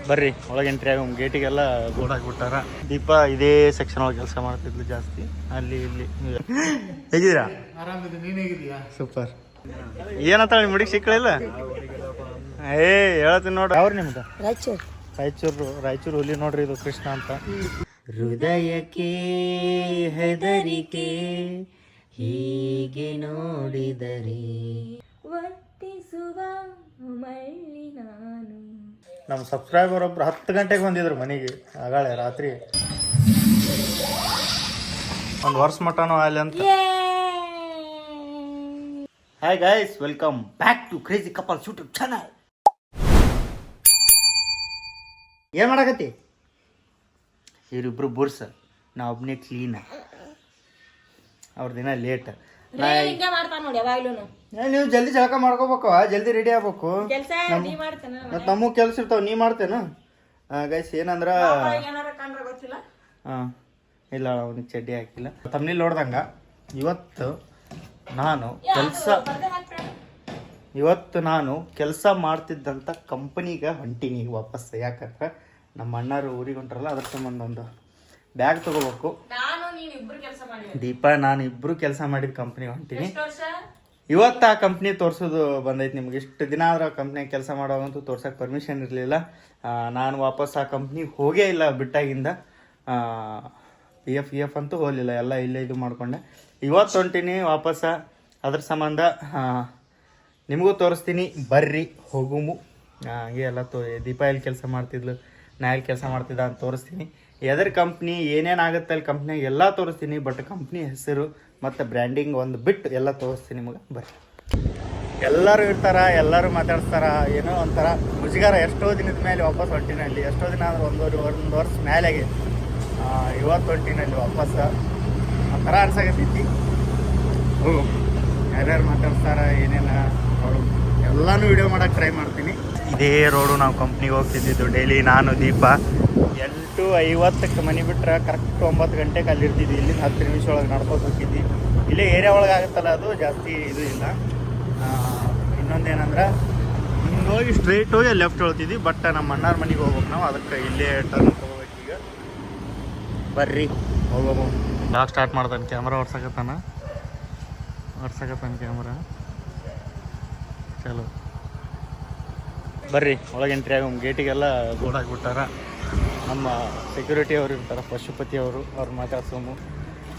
ಬರ್ರಿ ಒಳಗೆ ಎಂಟ್ರಿ ಆಗಿ ಗೇಟಿಗೆಲ್ಲ ಬೋರ್ಡ್ ಹಾಕ್ಬಿಟ್ಟಾರ. ದೀಪ ಇದೇ ಸೆಕ್ಷನ್ ಒಳಗೆ ಕೆಲಸ ಮಾಡ್ತಿದ್ಲು ಜಾಸ್ತಿ. ಅಲ್ಲಿ ಇಲ್ಲಿ ಹೇಗಿದ್ದೀರಾ? ಆರಾಮಿದ್ದೀನಿ, ನೀನು ಹೇಗಿದ್ದೀಯಾ? ಸೂಪರ್. ಏನಂತ ನಿಮ್ಮ ಹುಡುಗಿ ಸಿಕ್ಕಳಿಲ್ಲ? ಹೇಳ್ತೀನಿ ನೋಡ್ರಿ. ಅವ್ರು ನಿಮ್ದು ರಾಯಚೂರು ಹುಲಿ ನೋಡ್ರಿ. ಇದು ಕೃಷ್ಣ ಅಂತ. ಹೃದಯಕ್ಕೆ ಹೆದರಿಕೆ ಹೀಗೆ ನೋಡಿದರೆ ನಮ್ಮ ಸಬ್ಸ್ಕ್ರೈಬರ್ ಒಬ್ರು 10 ಗಂಟೆಗೆ ಬಂದಿದ್ರು ಮನೆಗೆ. ಆಗಾಳೆ ರಾತ್ರಿ ಒಂದು ವರ್ಷ ಮಟನೂ ಅಲ್ಲಿ ಅಂತ. Hi guys, welcome back to crazy couples YouTube channel. ಏನ್ ಮಾಡಕತ್ತಿ? ಇವರಿಬ್ರು ಬುರ್ಸ, ನಾ ಒಬ್ನೇ ಕ್ಲೀನ್. ಅವ್ರ ದಿನ ಲೇಟ್. ನೀವು ಜಲ್ದಿ ಜಳಕ ಮಾಡ್ಕೋಬೇಕು, ಜಲ್ದಿ ರೆಡಿ ಆಗ್ಬೇಕು. ಮತ್ ನಮಗ್ ಕೆಲ್ಸ ಇರ್ತಾವ, ನೀ ಮಾಡ್ತೇನ? ಗೈಸ್ ಏನಂದ್ರ ಇಲ್ಲ, ಅವನಿಗೆ ಚಡ್ಡಿ ಹಾಕಿಲ್ಲ. ತಮ್ಮನೇಲಿ ನೋಡ್ದಂಗ ಇವತ್ತು ನಾನು ಕೆಲಸ ಮಾಡ್ತಿದ್ದಂಥ ಕಂಪನಿಗೆ ಹೊಂಟೀನಿ ವಾಪಸ್. ಯಾಕಂದ್ರೆ ನಮ್ಮ ಅಣ್ಣರು ಊರಿಗೆ ಹೊಂಟ್ರಲ್ಲ, ಅದ್ರ ಸಂಬಂಧ ಒಂದು ಬ್ಯಾಗ್ ತಗೋಬೇಕು. ದೀಪ ನಾನು ಇಬ್ರು ಕೆಲಸ ಮಾಡಿದ ಕಂಪ್ನಿ ಹೊಂಟೀನಿ. ಇವತ್ತು ಆ ಕಂಪ್ನಿ ತೋರ್ಸೋದು ಬಂದೈತಿ ನಿಮ್ಗೆ. ಇಷ್ಟು ದಿನ ಆದ್ರೆ ಆ ಕಂಪ್ನಿ ಕೆಲಸ ಮಾಡೋವಂತೂ ತೋರ್ಸಕ್ಕೆ ಪರ್ಮಿಷನ್ ಇರಲಿಲ್ಲ. ನಾನು ವಾಪಸ್ ಆ ಕಂಪ್ನಿ ಹೋಗೇ ಇಲ್ಲ ಬಿಟ್ಟಾಗಿಂದ. ಪಿ ಎಫ್ ಅಂತೂ ಹೋಗಲಿಲ್ಲ, ಎಲ್ಲ ಇಲ್ಲೇ ಇದು ಮಾಡಿಕೊಂಡೆ. ಇವತ್ತು ಹೊಂಟೀನಿ ವಾಪಸ್ಸ. ಅದ್ರ ಸಂಬಂಧ ನಿಮಗೂ ತೋರಿಸ್ತೀನಿ, ಬರ್ರಿ ಹೋಗುಮು. ಹಂಗೆ ಎಲ್ಲ ದೀಪ ಎಲ್ಲಿ ಕೆಲಸ ಮಾಡ್ತಿದ್ಲು, ನಾ ಎಲ್ಲಿ ಕೆಲಸ ಮಾಡ್ತಿದ್ದ ಅಂತ ತೋರಿಸ್ತೀನಿ. ಎದ್ರ ಕಂಪ್ನಿ ಏನೇನಾಗುತ್ತೆ ಅಲ್ಲಿ ಕಂಪ್ನಿಯಾಗ ಎಲ್ಲ ತೋರಿಸ್ತೀನಿ. ಬಟ್ ಕಂಪ್ನಿ ಹೆಸರು ಮತ್ತು ಬ್ರ್ಯಾಂಡಿಂಗ್ ಒಂದು ಬಿಟ್ಟು ಎಲ್ಲ ತೋರಿಸ್ತೀನಿ ನಿಮಗೆ. ಬರ್ರಿ. ಎಲ್ಲರೂ ಇರ್ತಾರ, ಎಲ್ಲರೂ ಮಾತಾಡ್ತಾರ, ಏನೋ ಒಂಥರ ಮುಜುಗಾರ. ಎಷ್ಟೋ ದಿನದ ಮೇಲೆ ವಾಪಸ್ ಹೊಂಟಿನಲ್ಲಿ. ಎಷ್ಟೋ ದಿನ ಅಂದ್ರೆ ಒಂದು ವರ್ಷ ಮೇಲೆಗೆ ಇವತ್ತು ಹೊಂಟಿನಲ್ಲಿ ವಾಪಸ್. ಒಂಥರ ಅನ್ಸಾಕತ್ತೈತಿ. ಯಾರ್ಯಾರು ಮಾತಾಡ್ತಾರ ಏನೇನ ಅವರು ಎಲ್ಲನೂ ವಿಡಿಯೋ ಮಾಡೋಕೆ ಟ್ರೈ ಮಾಡ್ತೀನಿ. ಇದೇ ರೋಡು ನಾವು ಕಂಪ್ನಿಗೆ ಹೋಗ್ತಿದ್ದಿದ್ದು ಡೈಲಿ. ನಾನು ದೀಪ 8:50 ಮನೆ ಬಿಟ್ರೆ ಕರೆಕ್ಟ್ 9 ಗಂಟೆಗೆ ಅಲ್ಲಿರ್ತಿದ್ವಿ. ಇಲ್ಲಿ 10 ನಿಮಿಷ ಒಳಗೆ ನಡ್ಕೊಂಡು ಹೋಗಿದ್ವಿ. ಇಲ್ಲೇ ಏರಿಯಾ ಒಳಗೆ ಆಗುತ್ತಲ್ಲ, ಅದು ಜಾಸ್ತಿ ಇದು ಇಲ್ಲ. ಇನ್ನೊಂದೇನಂದ್ರೆ ಹಿಂಗೆ ಹೋಗಿ ಸ್ಟ್ರೈಟ್ ಹೋಗಿ ಲೆಫ್ಟ್ ಹೇಳ್ತಿದ್ವಿ. ಬಟ್ ನಮ್ಮ ಅಣ್ಣಾರ ಮನೆಗೆ ಹೋಗ್ಬೇಕು ನಾವು, ಅದಕ್ಕೆ ಇಲ್ಲೇ ಟರ್ನ್ ತೊಗೋಬೇಕೀಗ. ಬರ್ರಿ ಹೋಗೋದು. ಬ್ಲಾಗ್ ಸ್ಟಾರ್ಟ್ ಮಾಡ್ತಾನೆ. ಕ್ಯಾಮ್ರಾ ಓಡ್ಸಕತ್ತಾನ ಕ್ಯಾಮ್ರಾ. ಚಲೋ ಬರ್ರಿ ಒಳಗೆ ಎಂಟ್ರಿ ಆಗಿ ಗೇಟಿಗೆಲ್ಲ ಬೋರ್ಡ್ ಹಾಕ್ಬಿಟ್ಟಾರ. ನಮ್ಮ ಸೆಕ್ಯೂರಿಟಿ ಅವರು ಇರ್ತಾರೆ, ಪಶುಪತಿ ಅವರು. ಅವ್ರು ಮಾತಾಡ್ಸೋಮು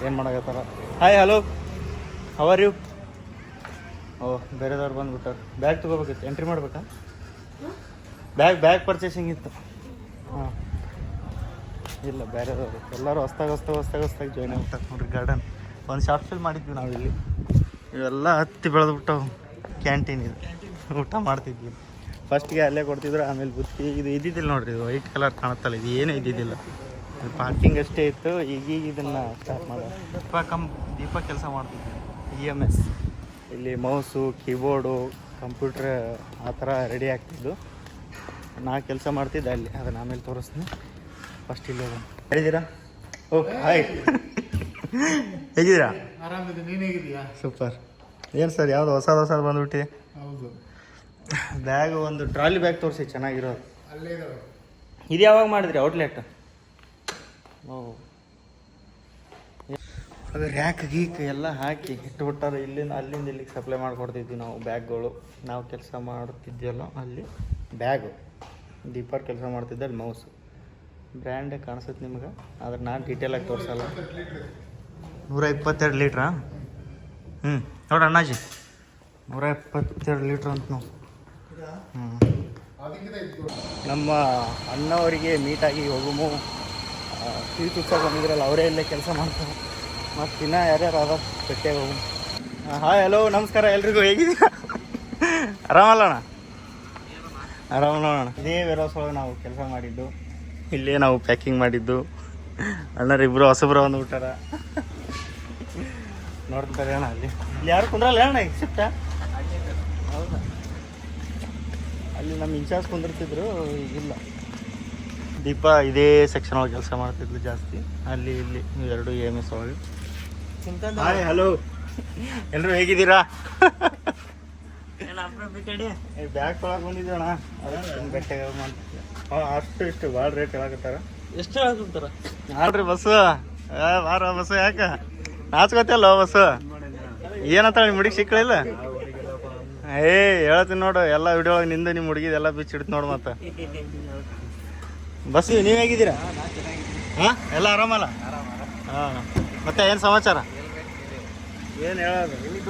ಏನು ಮಾಡಕತ್ತಾರ. Hi, hello, how are you? ಬೇರೆದವ್ರು ಬಂದುಬಿಟ್ಟಾರೆ. ಬ್ಯಾಗ್ ತೊಗೋಬೇಕಿತ್ತು, ಎಂಟ್ರಿ ಮಾಡ್ಬೇಕಾ? ಬ್ಯಾಗ್ ಪರ್ಚೇಸಿಂಗ್ ಇತ್ತು. ಹಾಂ, ಇಲ್ಲ ಬೇರೆದವರು ಎಲ್ಲರೂ ಹೊಸ್ದಾಗಿ ಜಾಯ್ನ್ ಆಗ್ಬಿಟ್ಟಾರೆ ನೋಡ್ರಿ. ಗಾರ್ಡನ್ ಒಂದು ಶಾರ್ಟ್ ಫಿಲ್ಮ್ ಮಾಡಿದ್ವಿ ನಾವು ಇಲ್ಲಿ. ಇವೆಲ್ಲ ಹತ್ತಿ ಬೆಳೆದ್ಬಿಟ್ಟವು. ಕ್ಯಾಂಟೀನ್ ಇದು, ಊಟ ಮಾಡ್ತಿದ್ವಿ. ಫಸ್ಟ್ಗೆ ಅಲ್ಲೇ ಕೊಡ್ತಿದ್ರು, ಆಮೇಲೆ ಬುತ್ತಿ ಇದು ಇದ್ದಿದ್ದಿಲ್ಲ ನೋಡ್ರಿ. ಇದು ವೈಟ್ ಕಲರ್ ಕಾಣುತ್ತಲ್ಲ, ಇದು ಏನೂ ಇದ್ದಿದ್ದಿಲ್ಲ. ಇದು ಪಾರ್ಕಿಂಗ್ ಅಷ್ಟೇ ಇತ್ತು. ಈಗೀಗ ಇದನ್ನು ಸ್ಟಾರ್ಟ್ ಮಾಡೋದು. ದೀಪ ಕೆಲಸ ಮಾಡ್ತಿದ್ವಿ EMS. ಇಲ್ಲಿ ಮೌಸು, ಕೀಬೋರ್ಡು, ಕಂಪ್ಯೂಟ್ರ್ ಆ ಥರ ರೆಡಿ ಆಗ್ತಿದ್ದು. ನಾ ಕೆಲಸ ಮಾಡ್ತಿದ್ದೆ ಅಲ್ಲಿ. ಅದನ್ನು ಆಮೇಲೆ ತೋರಿಸ್ತೀನಿ. ಫಸ್ಟ್ ಇಲ್ಲಿ ಹೇಳಿದ್ದೀರಾ? ಹಾಯ್, ಹೇಗಿದ್ದೀರಾ? ಆರಾಮಿದ್ದೀನಿ, ನೀನು ಹೇಗಿದ್ದೀಯಾ? ಸೂಪರ್. ಏನು ಸರ್, ಯಾವುದು ಹೊಸದು ಬಂದ್ಬಿಟ್ಟು? ಹೌದು. ಬ್ಯಾಗ್ ಒಂದು ಟ್ರಾಲಿ ಬ್ಯಾಗ್ ತೋರಿಸಿ, ಚೆನ್ನಾಗಿರೋದು. ಅಲ್ಲೇ ಇದಾವೆ. ಇದು ಯಾವಾಗ ಮಾಡಿದ್ರಿ ಔಟ್ಲೆಟ್? ಅದು ರ್ಯಾಕ್ ಗೀಕ್ ಎಲ್ಲ ಹಾಕಿ ಇಟ್ಬಿಟ್ಟಾರೆ. ಅಲ್ಲಿಂದ ಇಲ್ಲಿಗೆ ಸಪ್ಲೈ ಮಾಡಿಕೊಡ್ತಿದ್ವಿ ನಾವು ಬ್ಯಾಗ್ಗಳು. ನಾವು ಕೆಲಸ ಮಾಡ್ತಿದ್ವಲ್ಲ ಅಲ್ಲಿ ಬ್ಯಾಗು. ದೀಪರ್ ಕೆಲಸ ಮಾಡ್ತಿದ್ದೆ ಅಲ್ಲಿ ಮೌಸು. ಬ್ರ್ಯಾಂಡೇ ಕಾಣಿಸುತ್ತೆ ನಿಮ್ಗೆ, ಆದ್ರೆ ನಾನು ಡೀಟೇಲಾಗಿ ತೋರಿಸಲ್ಲ. 122 ಲೀಟ್ರಾ? ನೋಡಿ ಅಣ್ಣಾಜಿ, 122 ಲೀಟ್ರ್ ಅಂತ ನಾವು. ನಮ್ಮ ಅಣ್ಣವರಿಗೆ ಮೀಟಾಗಿ ಹೋಗುಮು. ಸ್ವೀಟ್ ಉತ್ಸವ ಬಂದಿದ್ರಲ್ಲ, ಅವರೇ ಇಲ್ಲೇ ಕೆಲಸ ಮಾಡ್ತಾರೆ. ಮತ್ತು ಇನ್ನೂ ಯಾರ್ಯಾರು ಅದ ಭೇಟಿಯಾಗಿ ಹೋಗು. ಹಾಯ್, ಹಲೋ, ನಮಸ್ಕಾರ ಎಲ್ರಿಗೂ. ಹೇಗಿದ್ದೀರಾ? ಆರಾಮಲ್ಲ ಅಣ್ಣ? ಆರಾಮಲ್ಲ ಅಣ್ಣ. ಇದೇ ವೇರ್ಹೌಸ್ ಒಳಗೆ ನಾವು ಕೆಲಸ ಮಾಡಿದ್ದು. ಇಲ್ಲೇ ನಾವು ಪ್ಯಾಕಿಂಗ್ ಮಾಡಿದ್ದು. ಅಣ್ಣರಿಬ್ಬರು ಹೊಸಬ್ರು ಬಂದುಬಿಟ್ಟಾರ. ನೋಡ್ತಾರೆ ಅಣ್ಣ. ಅಲ್ಲಿ ಯಾರು ಕುಂದ್ರಲ್ಲ ಅಣ್ಣ, ಎಕ್ಸೆಪ್ಟ? ಹೌದಾ? ಅಲ್ಲಿ ನಮ್ಮ ಇನ್ಚಾರ್ಜ್ ಕುಂದಿರ್ತಿದ್ರು, ಈಗಿಲ್ಲ. ದೀಪ ಇದೇ ಸೆಕ್ಷನ್ ಒಳಗೆ ಕೆಲಸ ಮಾಡ್ತಿದ್ಲು ಜಾಸ್ತಿ. ಅಲ್ಲಿ ಇಲ್ಲಿ 2 EMS ಒಳಗೆ. ಹಾಯ್, ಹಲೋ, ಎಲ್ಲರೂ ಹೇಗಿದ್ದೀರಾ? ಬ್ಯಾಗ್ ತೊಳಕ್ ಬಂದಿದ್ದೀವಣ್ಣ ಬೆಟ್ಟ ಅಷ್ಟು ಇಷ್ಟು ಭಾಳ ರೇಟ್ ಹೇಳಕತ್ತಾರ. ಎಷ್ಟು ಹೇಳಕ್ಕೊಂತಾರ ನೋಡ್ರಿ ಬಸ್ಸು ಬಾರ ಬಸ್ಸು ಯಾಕ ನಾಚ್ಕೋತಿಯಲ್ಲ ಬಸ್ಸು ಏನಂತ ನಿಮ್ಮ ಹುಡುಗಿ ಸಿಕ್ಕಳಿಲ್ಲ. ಹೇಳ್ತೀನಿ ನೋಡು ಎಲ್ಲ ವಿಡಿಯೋ ಒಳಗೆ ನಿಂದು ನಿಮ್ಮ ಹುಡುಗಿದ ಎಲ್ಲ ಬಿಚ್ಚಿಡ್ತು ನೋಡು. ಮತ್ತೆ ಬಸ್ ನೀವು ಹೇಗಿದ್ದೀರಾ? ಹಾಂ ಎಲ್ಲ ಆರಾಮಲ್ಲ? ಹಾಂ ಮತ್ತೆ ಏನು ಸಮಾಚಾರ? ಏನು ಹೇಳೋದು? ಇಲ್ಲಿ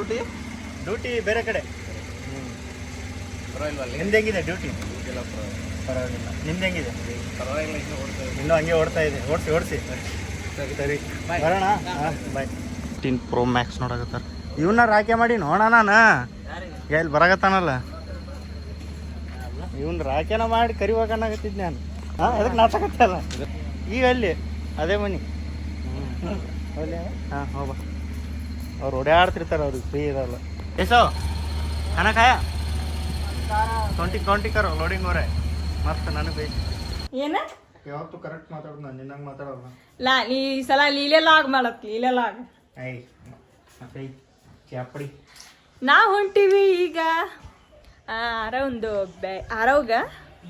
ಡ್ಯೂಟಿ ಬೇರೆ ಕಡೆ. ನಿಮ್ದು ಹೆಂಗಿದೆ ಡ್ಯೂಟಿ? ಪರವಾಗಿಲ್ಲ. ನಿಮ್ದು ಹೆಂಗಿದೆ? ಇನ್ನೂ ಹಂಗೆ ಓಡ್ತಾ ಇದೆ. ಓಡಿಸಿ ಸರಿ ಬರೋಣ. ಹಾಂ ಬಾಯ್. 15 Pro Max ನೋಡಕತ್ತಾರ. ಇವನ್ನ ರಾಕೆ ಮಾಡಿ ನೋಡ ನಾನು ಇಲ್ಲಿ ಬರಾಕತ್ತಾನಲ್ಲ ಇವನ್ ರಾಕೆನ ಮಾಡಿ ಕರಿವಾಗನ್ನಾಗತ್ತಿದ್ ನಾನು. ಹಾಂ ಎದಕ್ಕೆ ನಾಟಕತ್ತಲ್ಲ ಈಗ ಅಲ್ಲಿ ಅದೇ ಮನಿ. ಹಾಂ ಹೋಗ ಅವ್ರು ಓಡಾಡ್ತಿರ್ತಾರೆ, ಅವ್ರಿಗೆ ಫ್ರೀ ಇರಲ್ಲ. ಎಸೋ ಖಾನ ಖಾಯ ಕೌಂಟಿ ಕರೋ ಲೋಡಿಂಗ್ ಅವರೇ ಮಸ್ತ್ ನನಗೆ ಬೇಕು. ಏನ ಯಾವತ್ತು ಕರೆಕ್ಟ್ ಮಾತಾಡೋದು ನಾನು ನಿನ್ನಂಗೆ ಮಾತಾಡೋಲ್ಲ. ಈ ಸಲ ಲೀಲೆಲಾಗ್ ಮಾಡತ್ ಲೀಲೆಲಾಗ್ ಐ ಮತ್ತೆ ಚಾಪಡಿ ನಾವು ಹೊಂಟಿವಿ ಈಗ ಆರವ್ಗ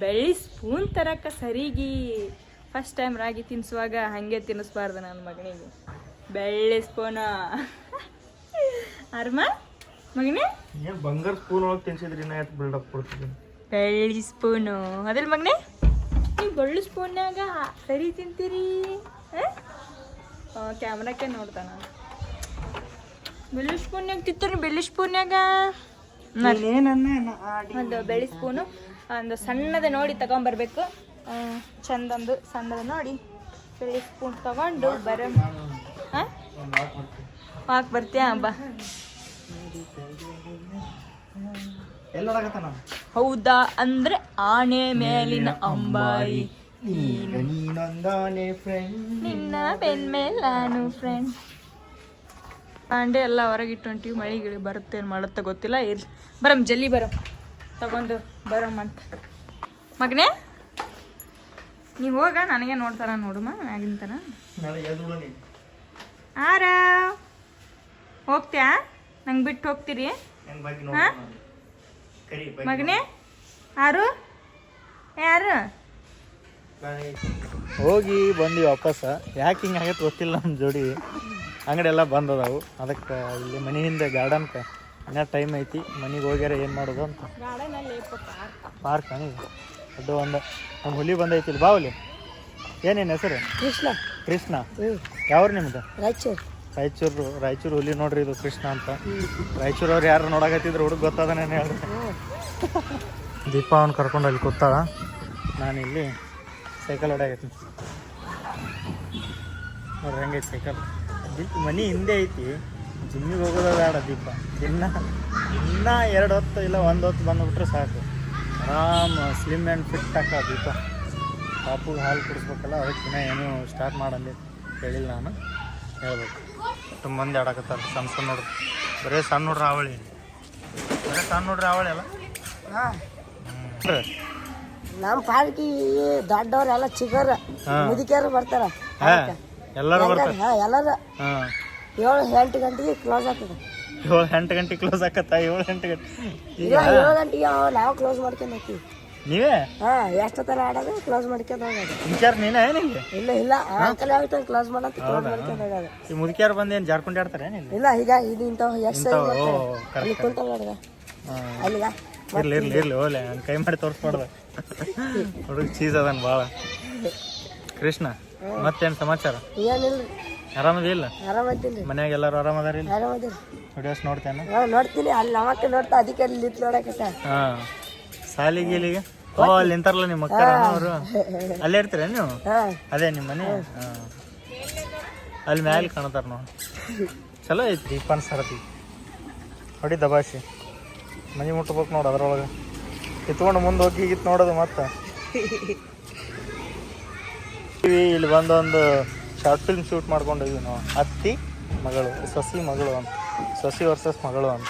ಬೆಳ್ಳಿ ಸ್ಪೂನ್ ತರಕ ಸರಿಗೆ. ಫಸ್ಟ್ ಟೈಮ್ ರಾಗಿ ತಿನ್ನಿಸುವಾಗ ಹಾಗೆ ತಿನ್ನಿಸ್ಬಾರ್ದು ನನ್ನ ಮಗನಿಗೆ ಬೆಳ್ಳಿ ಸ್ಪೂನು. ಅರ್ಮ ಮಗನೇ ಏನು ಬಂಗಾರ ಸ್ಪೂನ್ ಒಳಗೆ ತಿನ್ಸಿದ್ರಿ ನಾ ಎಷ್ಟು ಬಿಲ್ಡಪ್ ಕೊಡ್ತಿದ್ದೀನಿ. ಬೆಳ್ಳಿ ಸ್ಪೂನು ಅದಲ್ಲ ಮಗನೇ, ನೀವು ಬೆಳ್ಳಿ ಸ್ಪೂನ್ಯಾಗ ಸರಿ ತಿಂತೀರಿ. ಕ್ಯಾಮ್ರಾಕ್ಕೆ ನೋಡ್ತಾನ ಬೆಳ್ಳಿ ಸ್ಪೂನ್ಯಾಗ ತಿಂತೀರಿ. ಬೆಳ್ಳಿ ಸ್ಪೂನ್ಯಾಗ ಒಂದು ಬೆಳ್ಳಿ ಸ್ಪೂನು ಒಂದು ಸಣ್ಣದ ನೋಡಿ ತಗೊಂಬರ್ಬೇಕು. ಚಂದೊಂದು ಸಣ್ಣದ ನೋಡಿ ಬೆಳ್ಳಿ ಸ್ಪೂನ್ ತಗೊಂಡು ಹಾಕ್ ಬರ್ತೀಯ ಬಾ. ಹೌದಾ ಅಂದ್ರೆ ಆನೆ ಮೇಲಿನ ಅಂಬಾರಿ, ನಿನ್ನ ಬೆನ್ ಮೇಲೆ ನಾನು ಫ್ರೆಂಡ್. ಪಾಂಡೆ ಎಲ್ಲ ಹೊರಗಿಟ್ಟು ಹೊಂಟಿವಿ. ಮಳಿಗಿಳಿ ಬರುತ್ತೆ ಏನು ಮಾಡುತ್ತೆ ಗೊತ್ತಿಲ್ಲ. ಇರ್ಲಿ ಬರಮ್ ಜಲ್ದಿ ಬರಮ್ ತಗೊಂಡು ಬರಮ್ಮಂತ. ಮಗನೇ ನೀವು ಹೋಗ ನನಗೆ ನೋಡ್ತಾರ ನೋಡುಮ್ಮ ಮ್ಯಾಗಿಂತನ. ಆರ ಹೋಗ್ತ್ಯಾ? ನಂಗೆ ಬಿಟ್ಟು ಹೋಗ್ತೀರಿ? ಹಾಂ ಮಗನೇ ಯಾರು ಯಾರು ಹೋಗಿ ಬಂದು ವಾಪಸ್. ಯಾಕೆ ಹಿಂಗೆ ಆಗತ್ತೆ ಗೊತ್ತಿಲ್ಲ. ನಮ್ಮ ಜೋಡಿ ಅಂಗಡಿ ಎಲ್ಲ ಬಂದ್ ಅದಾವು. ಅದಕ್ಕೆ ಇಲ್ಲಿ ಮನೆ ಹಿಂದೆ ಗಾರ್ಡನ್ಗೆ ಇನ್ನೂ ಟೈಮ್ ಐತಿ. ಮನೆಗೆ ಹೋಗ್ಯಾರ ಏನು ಮಾಡೋದು ಅಂತ. ಪಾರ್ಕ್ ಅದು ಒಂದು ನಮ್ಮ ಹುಲಿ ಬಂದೈತಿ ಇಲ್ಲಿ. ಬಾ ಹುಲಿ. ಏನೇನು ಹೆಸರು? ಕೃಷ್ಣ. ಯಾವ್ರು ನಿಮ್ದು? ರಾಯಚೂರು ಹುಲಿ ನೋಡ್ರಿ. ಇದು ಕೃಷ್ಣ ಅಂತ. ರಾಯಚೂರವ್ರು ಯಾರು ನೋಡಕತ್ತಿದ್ರು ಹುಡುಗ ಗೊತ್ತದನೇನು ಹೇಳ್ರಿ. ದೀಪ ಅವ್ನು ಕರ್ಕೊಂಡು ಅಲ್ಲಿ ಕೂತಾಳ. ನಾನಿಲ್ಲಿ ಸೈಕಲ್ ಹೊಡ್ಯಾಗತ್ತೀನಿ ನೋಡ್ರಿ ಹೆಂಗೈತಿ ಸೈಕಲ್. ಮನೆ ಹಿಂದೆ ಐತಿ. ಜಿಮ್ಮಿಗೆ ಹೋಗೋದ ಬೇಡ. ದೀಪ ಇನ್ನೂ 2 ಹೊತ್ತು ಇಲ್ಲ 1 ಹೊತ್ತು ಬಂದುಬಿಟ್ರೆ ಸಾಕು. ಆರಾಮ್ ಸ್ಲಿಮ್ ಆ್ಯಂಡ್ ಫಿಟ್ ಹಾಕ ದೀಪ. ಪಾಪುಗೆ ಹಾಲು ಕುಡಿಸ್ಬೇಕಲ್ಲ, ಅದಕ್ಕಿನ್ನ ಏನೂ ಸ್ಟಾರ್ಟ್ ಮಾಡಂದು ಹೇಳಿಲ್ಲ ನಾನು. ಹೇಳ್ಬೇಕು. ತುಂಬ ಮಂದಿ ಆಡಕತ್ತಾರೆ ಸಣ್ಣ ನೋಡ್ರಿ. ಬರೀ ಸಣ್ಣ ನೋಡ್ರಿ ಅವಳಿ. ಅಲ್ಲ ನಮ್ಮ ಪಾರ್ಕಿ ದೊಡ್ಡವ್ರೆಲ್ಲ ಚಿಕ್ಕವ್ರ ಮುದುಕಿಯರು ಬರ್ತಾರ. ಎಲ್ಲರೂ ಬರ್ತಾರೆ. ಎಲ್ಲರೂ 7-8 ಗಂಟೆಗೆ ಕ್ಲೋಸ್ ಆಗ್ತದೆ. 7-8 ಗಂಟೆಗೆ ಕ್ಲೋಸ್ ಆಕತ್ತ? 7-8 ಗಂಟೆ 7 ಗಂಟೆಗೆ ನಾವು ಕ್ಲೋಸ್ ಮಾಡ್ಕೊಂಡು ಹೋಗ್ತೀವಿ. ನೀವೇ? ಎಷ್ಟು ಥರ ಆಡೋದು ಕ್ಲೋಸ್ ಮಾಡ್ಕೊಂಡು ಹೋಗೋದು. ಇನ್ಚಾರ್ಜ್ ನೀನೇ ಏನಿಲ್ಲ? ಇಲ್ಲ ಅಂಕಲ್ ಹೇಳ್ತಾನೆ ಕ್ಲೋಸ್ ಮಾಡಂತ ಕ್ಲೋಸ್ ಮಾಡ್ಕೊಂಡು ಹೋಗೋದು. ಈ ಮುದುಕಿಯಾರು ಬಂದು ಏನು ಜಾರ್ಕೊಂಡು ಆಡ್ತಾರೆ ಏನಿಲ್ಲ? ಇಲ್ಲ ಈಗ ಇದು ಇಂಥವು ಅಲ್ಲಿ ಕುಂತ ನೋಡ್ದ ಅಲ್ಲಿಗ ಇರ್ಲಿ ಓಲೆ ಹಂಗೆ ಕೈ ಮಾಡಿ ತೋರಿಸ್ಬಾರ್ದು. ಹುಡುಗ ಚೀಸ್ ಅದನ್ ಭಾಳ. ಕೃಷ್ಣ ಮತ್ತೇನು ಸಮಾಚಾರ? ಏನಿಲ್ಲ. ಆರಾಮದಿಲ್ಲ? ಆರಾಮೈತೀನಿ. ಮನ್ಯಾಗ ಎಲ್ಲರೂ ಆರಾಮದಾರ? ಆರಾಮದಿರಿ. ವಿಡಿಯೋಸ್ ನೋಡ್ತೇನೆ? ನೋಡ್ತೀನಿ. ಅಲ್ಲಿ ನಮ್ಮಕ್ಕ ನೋಡ್ತಾ ಅದಕ್ಕೆ ಅಲ್ಲಿ ನಿಂತು ನೋಡಕತ್ತ. ಹಾಂ ಸಾಲಿಗೆ ಇಲ್ಲಿಗೆ ಅಲ್ಲಿ ನಿಂತಾರಲ್ಲ ನಿಮ್ಮ ಅಕ್ಕ ಅವರು, ಅಲ್ಲೇ ಇರ್ತೀರ ನೀವು? ಅದೇ ನಿಮ್ಮ ಮನೆ? ಹಾಂ ಅಲ್ಲಿ ಮ್ಯಾಲೆ ಕಾಣ್ತಾರ ನೋಡಿ. ಚಲೋ ಐತಿ. ದೀಪನ್ ಸರತಿ ಹೊಡಿ ದಬಾಶಿ ಮನೆ ಮುಟ್ಬೇಕು ನೋಡು. ಅದ್ರೊಳಗೆ ಕಿತ್ಕೊಂಡು ಮುಂದೆ ಹೋಗಿ ಹೀಗಿತ್ತು ನೋಡೋದು. ಮತ್ತೆ ಇಲ್ಲಿ ಬಂದೊಂದು ಶಾರ್ಟ್ ಫಿಲ್ಮ್ ಶೂಟ್ ಮಾಡ್ಕೊಂಡಿದ್ವಿ ನಾವು. ಅತ್ತಿ ಮಗಳು ಸೊಸಿ ಮಗಳು ಅಂತ, ಸೊಸಿ ವರ್ಸಸ್ ಮಗಳು ಅಂತ.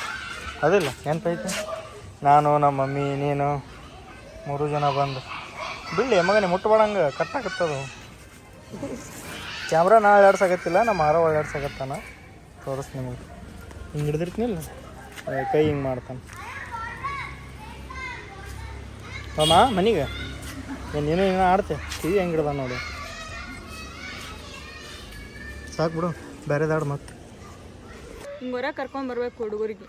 ಅದಿಲ್ಲ ನೆನಪೈತಿ? ನಾನು ನಮ್ಮ ಮಮ್ಮಿ ನೀನು 3 ಜನ ಬಂದು ಬಿಡ್ಲಿ ಮಗನೇ ಮುಟ್ಟಬೇಡಂಗೆ ಕಟ್ಟಾಕತ್ತದು. ಕ್ಯಾಮ್ರಾ ನಾ ಅಳ್ಳಾಡ್ಸಾಕತ್ತಿಲ್ಲ, ನಮ್ಮ ಆರೋ ಅಮ್ಮ ಮನೆಗೆ ನೀನು ಏನೋ ಆಡ್ತೆ ಟಿವಿ ಹೆಂಗಿಡ್ದ ನೋಡಿ ಸಾಕು ಬಿಡು ಬೇರೆದಾಡು ಮತ್ತೆ ಹಿಂಗೆ ಹೊರ ಕರ್ಕೊಂಡ್ ಬರ್ಬೇಕು ಹುಡುಗರಿಗೆ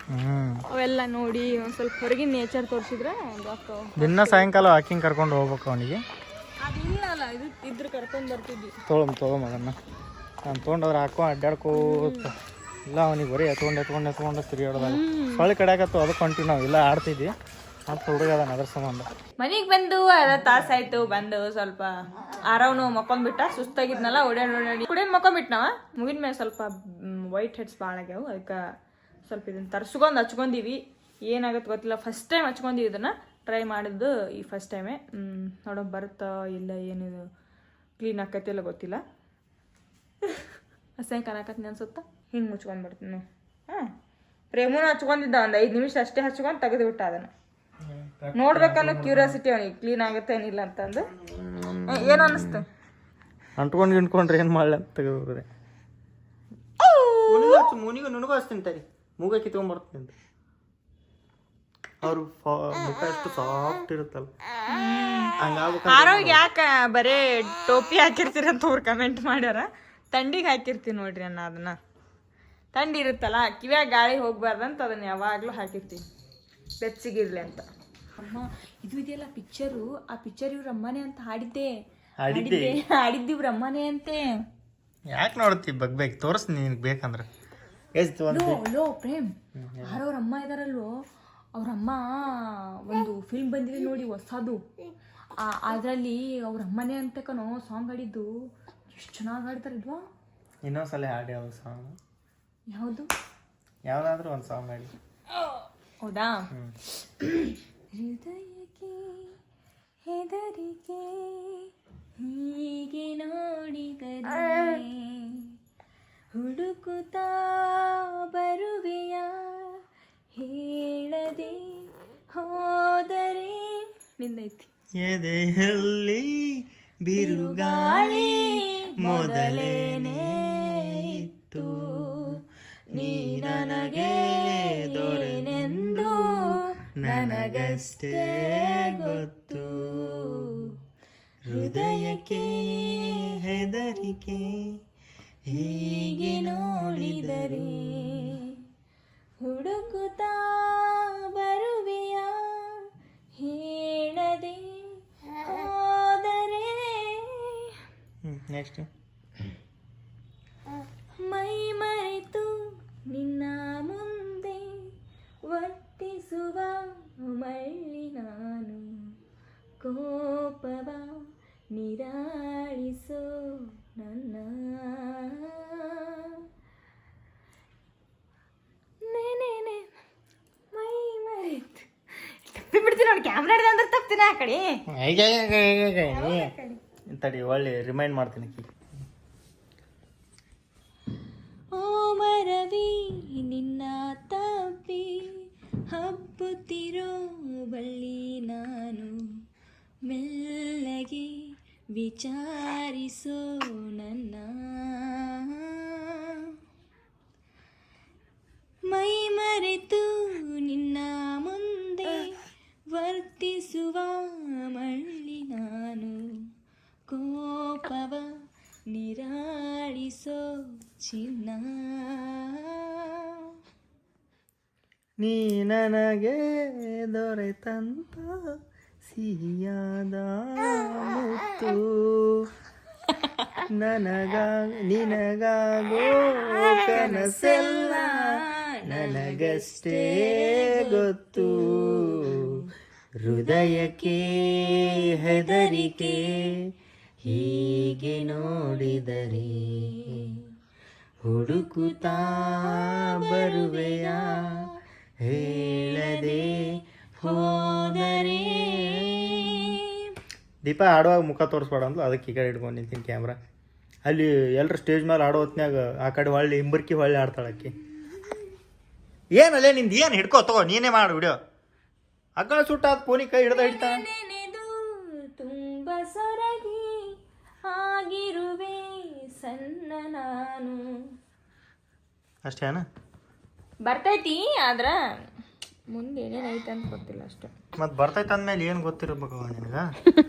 ಅವೆಲ್ಲ ನೋಡಿ ಒಂದ್ ಸ್ವಲ್ಪ ಹೊರಗಿನ ನೇಚರ್ ತೋರಿಸಿದ್ರೆ ದಿನ ಸಾಯಂಕಾಲ ವಾಕಿಂಗ್ ಕರ್ಕೊಂಡು ಹೋಗ್ಬೇಕು ಅವನಿಗೆ ಅದಿಲ್ಲ ಅಲ್ಲ ಇದು ಇದ್ರ ಕರ್ಕೊಂಡ್ ಬರ್ತಿದ್ವಿ ತೊಗೊಮ್ಮ ಅದನ್ನು ನಾನು ತೊಗೊಂಡವ್ರು ಅಡ್ಡಾಡ್ಕೋತ ಇಲ್ಲ ಅವನಿಗೆ ಬರೀ ಎತ್ಕೊಂಡು ತಿರುಗಾಡೋದಾಗ ಸೊಳ್ಳೆ ಕಡೆಯಾಗತ್ತು ಅದಕ್ಕೆ ಹೊಂಟಿವಿ ನಾವು ಇಲ್ಲ ಆಡ್ತಿದ್ವಿ ಮತ್ತು ಹುಡುಗ ಅದಾನ ಅದ್ರ ಸಂಬಂಧ ಮನೆಗೆ ಬಂದು ಅದ ತಾಸಾಯ್ತು ಬಂದು ಸ್ವಲ್ಪ ಆರವನು ಮಕ್ಕೊಂಡ್ಬಿಟ್ಟ ಸುಸ್ತಾಗಿದ್ನಲ್ಲ ಓಡಾಡಿ ಕುಡಿಯೋದು ಮಕ್ಕೊಂಡ್ಬಿಟ್ನವ ಮುಗಿದ ಮೇಲೆ ಸ್ವಲ್ಪ ವೈಟ್ ಹೆಡ್ಸ್ ಭಾಳ ಆಗ್ಯಾವು ಅದಕ್ಕೆ ಸ್ವಲ್ಪ ಇದನ್ನ ತರ್ಸ್ಕೊಂಡು ಹಚ್ಕೊಂಡಿವಿ ಏನಾಗತ್ತೆ ಗೊತ್ತಿಲ್ಲ ಫಸ್ಟ್ ಟೈಮ್ ಹಚ್ಕೊಂಡಿವಿ ಇದನ್ನು ಟ್ರೈ ಮಾಡಿದ್ದು ಈ ಫಸ್ಟ್ ಟೈಮೇ ನೋಡೋ ಬರುತ್ತಾ ಇಲ್ಲ ಏನಿದು ಕ್ಲೀನ್ ಆಕೈತಿಲ್ಲ ಗೊತ್ತಿಲ್ಲ ಅಸಹ್ಯ ಕಾಣಕತ್ತೀನಿ ಅನ್ಸುತ್ತಾ ಹಿಂಗೆ ಮುಚ್ಕೊಂಡ್ಬಿಡ್ತೀನಿ ಹಾಂ ಪ್ರೇಮನು ಹಚ್ಕೊಂಡಿದ್ದ ಒಂದು 5 ನಿಮಿಷ ಅಷ್ಟೇ ಹಚ್ಕೊಂಡು ತೆಗೆದುಬಿಟ್ಟ ಅದನ್ನು ನೋಡ್ಬೇಕನ್ನೋ ಕ್ಯೂರಿಯಾಸಿಟಿ ಅವನಿಗೆ ಕ್ಲೀನ್ ಆಗುತ್ತೆ ಏನಿಲ್ಲ ಅಂತಂದು ಏನು ಅನ್ನಿಸ್ತು ಅಂಟ್ಕೊಂಡ್ರೆ ಏನು ಮಾಡಲಿ ಅಂತ ತೆಗೆದುಬಿಡ್ರೆ ಮುನಿಗೂ ನನಗೂ ಹಚ್ತೀನಿ ತರಿ ಮೂಗ ಕಿತ್ಕೊಂಡ್ಬರ್ತೀನಿ ಅಂತ ಅವ್ರು ಮುಖ ಎಷ್ಟು ಸಾಫ್ಟ್ ಇರುತ್ತಲ್ಲ ಆರೋಗ್ಯ ಯಾಕೆ ಬರೇ ಟೋಪಿ ಹಾಕಿರ್ತೀರಿ ಅಂತ ಅವ್ರು ಕಮೆಂಟ್ ಮಾಡ್ಯಾರ ಥಂಡಿಗೆ ಹಾಕಿರ್ತೀವಿ ನೋಡ್ರಿ ಅನ್ನ ಅದನ್ನ ಥಂಡಿ ಇರುತ್ತಲ್ಲ ಕಿವ್ಯಾಗ ಗಾಳಿ ಹೋಗ್ಬಾರ್ದಂತ ಅದನ್ನ ಯಾವಾಗಲೂ ಹಾಕಿರ್ತೀವಿ ಬೆಚ್ಚಗಿರ್ಲಿ ಅಂತ ಅಮ್ಮ ಇದು ಇದೆಯಲ್ಲ ಪಿಕ್ಚರು ಆ ಪಿಕ್ಚರ್ ಇವ್ರ ಅಮ್ಮನೇ ಅಂತ ಹಾಡಿದ್ದು ಇವ್ರ ಅಮ್ಮನೇ ಅಂತೆ ಯಾಕೆ ನೋಡ್ತಿ ಬಗ್ಗೆ ತೋರಿಸ್ತೀನಿ ನಿನಗೆ ಬೇಕಂದ್ರೆ ಲೋ ಪ್ರೇಮ್ ಯಾರೋ ಅವ್ರ ಅಮ್ಮ ಇದಾರಲ್ವೋ ಅವ್ರ ಅಮ್ಮ ಒಂದು ಫಿಲ್ಮ್ ಬಂದಿದೆ ನೋಡಿ ಹೊಸದು ಅದರಲ್ಲಿ ಅವ್ರ ಅಮ್ಮನೇ ಅಂತ ಕಣೋ ಸಾಂಗ್ ಹಾಡಿದ್ದು ಎಷ್ಟು ಚೆನ್ನಾಗಿ ಹಾಡ್ತಾರಿದ್ವಾ ಇನ್ನೊಂದ್ಸಲ ಹಾಡಿ ಅವ್ರ ಸಾಂಗ್ ಯಾವುದು ಯಾವುದಾದ್ರೂ ಒಂದು ಸಾಂಗ್ ಹಾಡಿ ಹೌದಾ ಹೃದಯಕ್ಕೆ ಹೆದರಿಕೆ ಹೀಗೆ ನೋಡಿದರೆ ಹುಡುಕುತ್ತಾ ಬರುವೆಯ ಹೇಳದೆ ಹೋದರೆ ನಿಂದೈತಿ ಎದೆಯಲ್ಲಿ ಬಿರುಗಾಳಿ ಮೊದಲೇನೇ ಇತ್ತು ನೀ ನನಗೆ ದೊರೆನೆಂದು ನನಗಷ್ಟೇ ಗೊತ್ತು ಹೃದಯಕ್ಕೆ ಹೆದರಿಕೆ ಹೀಗೆ ನೋಡಿದರೆ ಹುಡುಕುತ್ತಾ ಬರುವೆಯ ಹೇಳದೆ ಹೋದರೆ ನೆಕ್ಸ್ಟ್ ಮೈ ಮರೆತು ನಿನ್ನ ಮುಂದೆ ವರ್ತಿಸುವ ಮಳ್ಳಿ ನಾನು ಕೋಪವ ನಿರಾಳಿಸೋ ನನ್ನ ಮೈ ಮರೆತು ತಪ್ಪಿ ಬಿಡ್ತೀನಿ ನೋಡಿ ಕ್ಯಾಮ್ರಾ ಹಿಡ್ದೆ ಅಂದ್ರೆ ತಪ್ಪಿನ ಆ ಕಡೆ ತಡಿ ಒಳ್ಳೆ ರಿಮೈಂಡ್ ಮಾಡ್ತೀನಿ ಓ ಮರವಿ ನಿನ್ನ ತಪ್ಪಿ ಹಬ್ಬುತ್ತಿರೋ ಬಳ್ಳಿ ನಾನು ಮೆಲ್ಲಗೆ ವಿಚಾರಿಸೋ ನನ್ನ ಮೈ ಮರೆತು ನಿನ್ನ ಮುಂದೆ ವರ್ತಿಸುವ ಮಳ್ಳಿ ನಾನು ಕೋಪವ ನಿರಾಳಿಸೋ ಚಿನ್ನ ನೀ ನನಗೆ ದೊರೆತಂತ ಸಿಹಿಯಾದ ಮುತ್ತು ನಿನಗಾಗೋ ಕನಸೆಲ್ಲ ನನಗಷ್ಟೇ ಗೊತ್ತು ಹೃದಯಕ್ಕೆ ಹೆದರಿಕೆ ಹೀಗೆ ನೋಡಿದರೆ ಹುಡುಕುತ್ತಾ ಬರುವೆಯ ಹೇಳದೆ ಹೋದರೆ ದೀಪ ಆಡುವಾಗ ಮುಖ ತೋರಿಸ್ಬೇಡ ಅಂದ್ಲು ಅದಕ್ಕೆ ಈ ಕಡೆ ಇಟ್ಕೊಂಡು ನಿಂತೀನಿ ಕ್ಯಾಮ್ರಾ ಅಲ್ಲಿ ಎಲ್ಲರೂ ಸ್ಟೇಜ್ ಮೇಲೆ ಆಡೋ ಹೊತ್ನ್ಯಾಗ ಆ ಕಡೆ ಹೊಳ್ಳಿ ಹಿಂಬರ್ಕಿ ಹೊಳ್ಳಿ ಆಡ್ತಾಳಕ್ಕೆ ಏನಲ್ಲೇ ನಿಂದು ಏನು ಹಿಡ್ಕೋ ತಗೋ ನೀನೇ ಮಾಡು ವಿಡಿಯೋ ಅಕ್ಕಳ ಸುಟ್ಟಾದ ಫೋನಿ ಕೈ ಹಿಡ್ದ ಹಿಡ್ತಾ ತುಂಬ ಸೊರಗಿ ಆಗಿರುವೆ ಸಣ್ಣ ನಾನು ಅಷ್ಟೇನ ಬರ್ತೈತಿ ಆದ್ರ ಮುಂದೆ ಏನೇನು ಐತೆ ಅಂತ ಗೊತ್ತಿಲ್ಲ ಅಷ್ಟೇ. ಮತ್ತು ಬರ್ತೈತೆ ಅಂದಮೇಲೆ ಏನು ಗೊತ್ತಿರ್ಬೇಕು ನಿನಗೆ.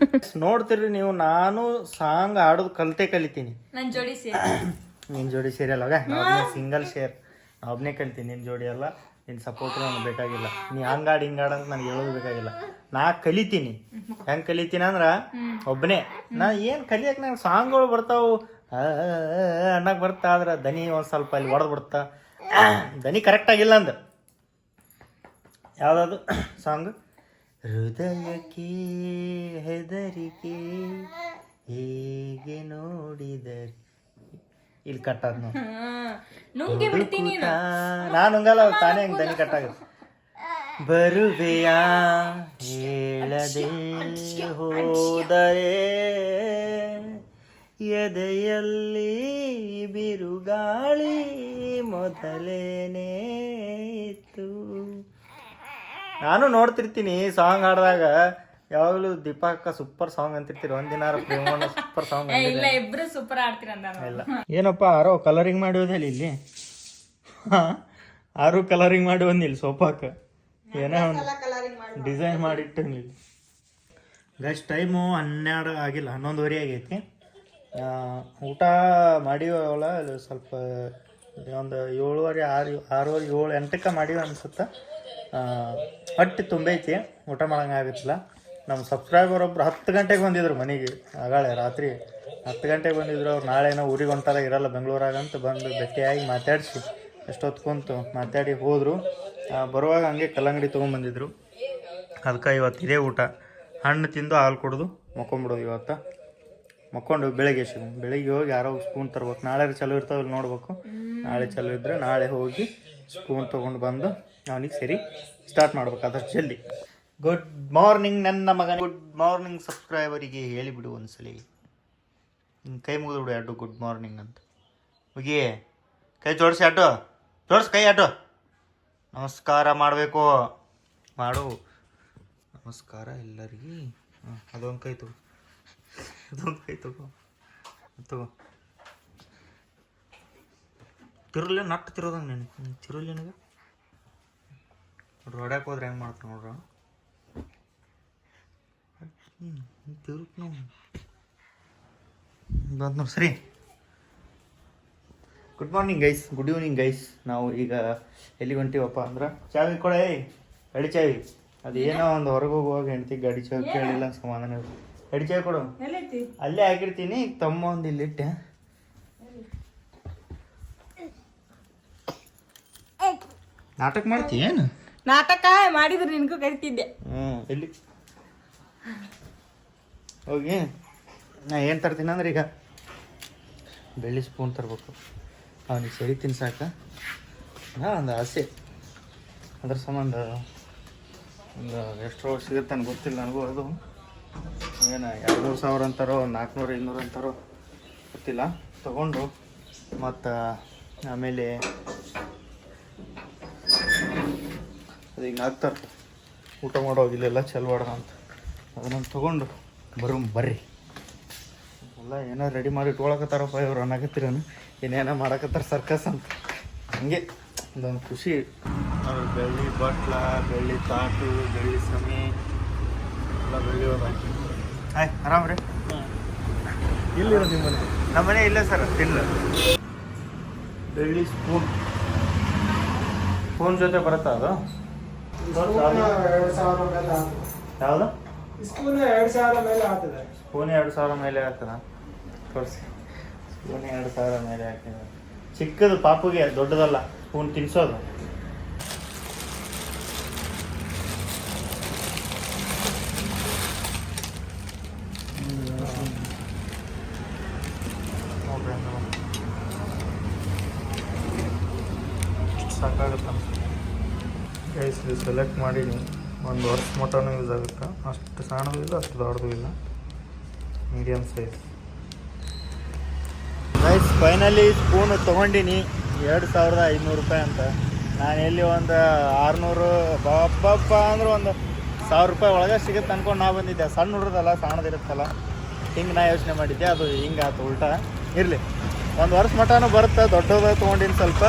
ನೋಡ್ತೀರಿ ನೀವು, ನಾನು ಸಾಂಗ್ ಆಡೋದು ಕಲಿತೀನಿ. ನನ್ನ ಜೋಡಿ ಸೇರಿ ನಿನ್ನ ಜೋಡಿ ಸೇರಿಯಲ್ಲ ಒಬ್ಬನೇ ಸಿಂಗಲ್ ಶೇರ್, ಒಬ್ಬನೇ ಕಲಿತೀನಿ. ನಿನ್ನ ಜೋಡಿ ಅಲ್ಲ, ನಿನ್ನ ಸಪೋರ್ಟ್ ನನಗೆ ಬೇಕಾಗಿಲ್ಲ. ನೀ ಹಂಗಾಡು ಹಿಂಗಾಡು ಅಂತ ನನಗೆ ಹೇಳೋದು ಬೇಕಾಗಿಲ್ಲ. ನಾ ಕಲಿತೀನಿ. ಹೆಂಗೆ ಕಲಿತೀನಿ ಅಂದ್ರೆ ಒಬ್ಬನೇ. ನಾ ಏನು ಕಲಿಯಕ್ಕೆ ನಂಗೆ ಸಾಂಗ್ಗಳು ಬರ್ತಾವೆ ಅನ್ನಕ್ಕೆ ಬರ್ತಾ, ಆದ್ರೆ ದನಿ ಒಂದು ಸ್ವಲ್ಪ ಅಲ್ಲಿ ಹೊಡೆದು ಬಿಡ್ತಾ, ದನಿ ಕರೆಕ್ಟಾಗಿಲ್ಲ ಅಂದ. ಯಾವುದಾದ್ರು ಸಾಂಗ್? ಹೃದಯಕ್ಕೆ ಹೆದರಿಕೆ ಹೇಗೆ ನೋಡಿದರೆ, ಇಲ್ಲಿ ಕಟ್ಟಾದ ನುಂಗಿ ಬಿಡ್ತೀನಿ ನಾನು ಹಂಗಲ್ಲ, ತಾನೇ ಹಂಗೆ ದನಿ ಕಟ್ಟಾಗುತ್ತೆ. ಬರುವೆಯಾ ಹೇಳದೆ ಹೋದರೆ ಎದೆಯಲ್ಲಿ ಬಿರುಗಾಳಿ ಮೊದಲೇನೇ ಇತ್ತು. ನಾನು ನೋಡ್ತಿರ್ತೀನಿ ಸಾಂಗ್ ಹಾಡಿದಾಗ, ಯಾವಾಗಲೂ ದೀಪಕ್ಕ ಸೂಪರ್ ಸಾಂಗ್ ಅಂತಿರ್ತೀರಿ. ಒಂದಿನಾರ ಪ್ರೇಮಣ್ಣ ಸೂಪರ್ ಸಾಂಗ್ ಇಲ್ಲ, ಇಬ್ರು ಸೂಪರ್ ಆಡ್ತೀರ ಇಲ್ಲ. ಏನಪ್ಪ ಆರೋ ಕಲರಿಂಗ್ ಮಾಡಿ ಹೋದಲ್ಲಿ ಇಲ್ಲಿ, ಆರು ಕಲರಿಂಗ್ ಮಾಡಿ ಒಂದಿಲ್ಲ ಸೋಫಾಕ್ಕೆ ಏನೋ ಒಂದು ಡಿಸೈನ್ ಮಾಡಿಟ್ಟು ಇಲ್ಲಿ. ಗೈಸ್ ಟೈಮು 12 ಆಗಿಲ್ಲ, 11:30 ಆಗೈತಿ. ಊಟ ಮಾಡಿವಲ್ಲ ಸ್ವಲ್ಪ ಒಂದು 7:30, 6:30, 7, 8ಕ್ಕೆ ಮಾಡಿವಿ ಅನ್ಸುತ್ತೆ. ಹೊಟ್ಟೆ ತುಂಬೈತಿ, ಊಟ ಮಾಡೋಂಗೆ ಆಗುತ್ತಿಲ್ಲ. ನಮ್ಮ ಸಬ್ಸ್ಕ್ರೈಬರ್ ಒಬ್ರು 10 ಗಂಟೆಗೆ ಬಂದಿದ್ರು ಮನೆಗೆ. ಆಗಾಳೆ ರಾತ್ರಿ 10 ಗಂಟೆಗೆ ಬಂದಿದ್ರು. ಅವ್ರು ನಾಳೆ ಏನೋ ಊರಿಗೆ ಹೊಂಟಾರ, ಇರಲ್ಲ ಬೆಂಗಳೂರಾಗಂತ ಬಂದು ಭೇಟಿಯಾಗಿ ಮಾತಾಡಿಸಿ ಎಷ್ಟೊತ್ತು ಕುಂತು ಮಾತಾಡಿ ಹೋದರು. ಬರುವಾಗ ಹಂಗೆ ಕಲ್ಲಂಗಡಿ ತೊಗೊಂಬಂದಿದ್ರು. ಅದಕ್ಕೆ ಇವತ್ತು ಇದೇ ಊಟ. ಹಣ್ಣು ತಿಂದು ಹಾಲು ಕುಡಿದು ಮಕ್ಕೊಂಬಿಡೋದು. ಇವತ್ತು ಮಕ್ಕೊಂಡು ಬೆಳಿಗ್ಗೆ ಹೋಗಿ ಯಾರೋ ಸ್ಪೂನ್ ತರ್ಬೇಕು. ನಾಳೆ ಚಲೋ ಇರ್ತಾವಲ್ಲಿ ನೋಡ್ಬೇಕು. ನಾಳೆ ಚಲೋ ಇದ್ದರೆ ನಾಳೆ ಹೋಗಿ ಸ್ಪೂನ್ ತೊಗೊಂಡು ಬಂದು ಅವನಿಗೆ ಸರಿ ಸ್ಟಾರ್ಟ್ ಮಾಡ್ಬೇಕು ಅದಷ್ಟು ಜಲ್ದಿ. ಗುಡ್ ಮಾರ್ನಿಂಗ್ ನನ್ನ ಮಗನ. ಗುಡ್ ಮಾರ್ನಿಂಗ್ ಸಬ್ಸ್ಕ್ರೈಬರಿಗೆ ಹೇಳಿಬಿಡು ಒಂದ್ಸಲಿ. ನಿನ್ನ ಕೈ ಮುಗಿದು ಬಿಡು ಅಡ್ಡು ಗುಡ್ ಮಾರ್ನಿಂಗ್ ಅಂತ. ಹೋಗಿ ಕೈ ಜೋಡಿಸಿ ಆಟೋ, ಜೋಡಿಸ್ ಕೈ ಆಟೋ. ನಮಸ್ಕಾರ ಮಾಡಬೇಕು, ಮಾಡು ನಮಸ್ಕಾರ ಎಲ್ಲರಿಗೆ. ಅದೊಂದು ಕೈ ತಗೋ, ಅದೊಂದು ಕೈ ತಗೋ ತಿರುಲಿ ನಟ್ಟು ತಿರೋದಂಗೆ ನೆನೆ ತಿರುಲಿ ನನಗೆ. ನೋಡ್ರಿ ಹೊಡ್ಯಾಕೆ ಹೋದ್ರೆ ಹೆಂಗೆ ಮಾಡ್ತಾರೆ ನೋಡ್ರ. ತಿರುಕ್ ನಾವು ಬಂದು ನೋಡಿ ಸರಿ. Good morning guys, good evening guys. ನಾವು ಈಗ ಎಲ್ಲಿ ಹೊಂಟೀವಪ್ಪ ಅಂದ್ರೆ, ಚಾವಿ ಕೊಡೆ, ಗಾಡಿ ಚಾವಿ. ಅದು ಏನೋ ಒಂದು ಹೊರಗೆ ಹೋಗುವಾಗ ಹೆಂಡ್ತಿ ಗಾಡಿ ಚಾವಿ ಕೇಳಿಲ್ಲ, ಸಮಾಧಾನ. ಗಾಡಿ ಚಾವಿ ಕೊಡು, ಅಲ್ಲೇ ಹಾಕಿರ್ತೀನಿ. ಈಗ ತಮ್ಮ ಒಂದು ಇಲ್ಲಿಟ್ಟೆ. ನಾಟಕ ಮಾಡ್ತೀಯ ಏನು? ನಾಟಕ ಮಾಡಿದ್ರೆ ನಿನ್ಗೂ ಕರಿತಿದ್ದೆ. ಎಲ್ಲಿ ಹೋಗಿ ನಾ ಏನು ತರ್ತೀನಿ ಅಂದ್ರೆ, ಈಗ ಬೆಳ್ಳಿ ಸ್ಪೂನ್ ತರ್ಬೇಕು. ಅವನಿಗೆ ಸರಿ ತಿನ್ಸಾಕ ಒಂದು ಆಸೆ. ಅದ್ರ ಸಂಬಂಧ ಒಂದು ಎಷ್ಟು ಸಿಗುತ್ತೆ ನನಗೆ ಗೊತ್ತಿಲ್ಲ. ನನಗೂ ಅದು ಏನು 200 ಸಾವಿರ ಅಂತಾರೋ 400 500 ಅಂತಾರೋ ಗೊತ್ತಿಲ್ಲ. ತಗೊಂಡು ಮತ್ತು ಆಮೇಲೆ ಅದು ಹಿಂಗೆ ಆಗ್ತಾರೆ ಊಟ ಮಾಡೋಗಿಲ್ಲೆಲ್ಲ ಚೆಲ್ವಾಡ ಅಂತ. ಅದನ್ನು ತೊಗೊಂಡು ಬರ್ರಿ ಎಲ್ಲ ಏನೋ ರೆಡಿ ಮಾಡಿ ಇಟ್ಕೊಳಕತ್ತಾರಪ್ಪ ಇವ್ರು ಅನ್ನಕತ್ತೀರನು. ಏನೇನೋ ಮಾಡಕತ್ತಾರ ಸರ್ಕಸ್ ಅಂತ. ಹಂಗೆ ಒಂದೊಂದು ಖುಷಿ. ಅವ್ರು ಬೆಳ್ಳಿ ಬಟ್ಲ, ಬೆಳ್ಳಿ ತಾಟು, ಬೆಳ್ಳಿ ಸಮಿ ಎಲ್ಲ ಬೆಳ್ಳಿ ಹೋದ. ಆರಾಮ್ ರೀ. ಇಲ್ಲಿರೋ ನಿಮ್ಮ ಮನೆ? ನಮ್ಮ ಮನೆ ಇಲ್ಲ ಸರ್, ಇಲ್ಲ. ಬೆಳ್ಳಿ ಸ್ಪೂನ್ ಫೋನ್ ಜೊತೆ ಬರುತ್ತಾ ಅದು? ಯಾವುದು ಸ್ಪೂನ್ 2,000 ಮೇಲೆ ಆಗ್ತದೆ. ಸ್ಪೂನ್ 2,000 ಮೇಲೆ ಆಗ್ತದ? ತೋರಿಸಿ. ಸ್ಪೂನ್ 2,000 ಮೇಲೆ ಹಾಕಿದ. ಚಿಕ್ಕದು ಪಾಪುಗೆ, ದೊಡ್ಡದಲ್ಲ ಸ್ಪೂನ್ ತಿನ್ಸೋದು. ಸಾಕಾಗುತ್ತೆ ಇದು ಸೆಲೆಕ್ಟ್ ಮಾಡೀನಿ. 1 ವರ್ಷ ಮಟನೂ ಯೂಸ್ ಆಗುತ್ತೆ. ಅಷ್ಟು ಸಣ್ಣದು ಇಲ್ಲ, ಅಷ್ಟು ದೊಡ್ಡದು ಇಲ್ಲ, medium size. Guys finally spoon ತೊಗೊಂಡಿನಿ. 2,500 ರೂಪಾಯಿ ಅಂತ. ನಾನು ಎಲ್ಲಿ ಒಂದು 600 ಬಬ್ಬಪ್ಪ ಅಂದ್ರೆ ಒಂದು 1,000 ರೂಪಾಯಿ ಒಳಗೆ ಸಿಗುತ್ತೆ ಅನ್ಕೊಂಡು ನಾ ಬಂದಿದ್ದೆ. ಸಣ್ಣ ಹುಡ್ರದಲ್ಲ, ಸಣ್ಣದಿರುತ್ತಲ್ಲ, ಹಿಂಗೆ ನಾ ಯೋಚನೆ ಮಾಡಿದ್ದೆ. ಅದು ಹಿಂಗೆ ಆಯ್ತು ಉಲ್ಟಾ. ಇರಲಿ, 1 ವರ್ಷ ಮಟನೂ ಬರುತ್ತೆ. ದೊಡ್ಡದು ತೊಗೊಂಡಿನಿ ಸ್ವಲ್ಪ.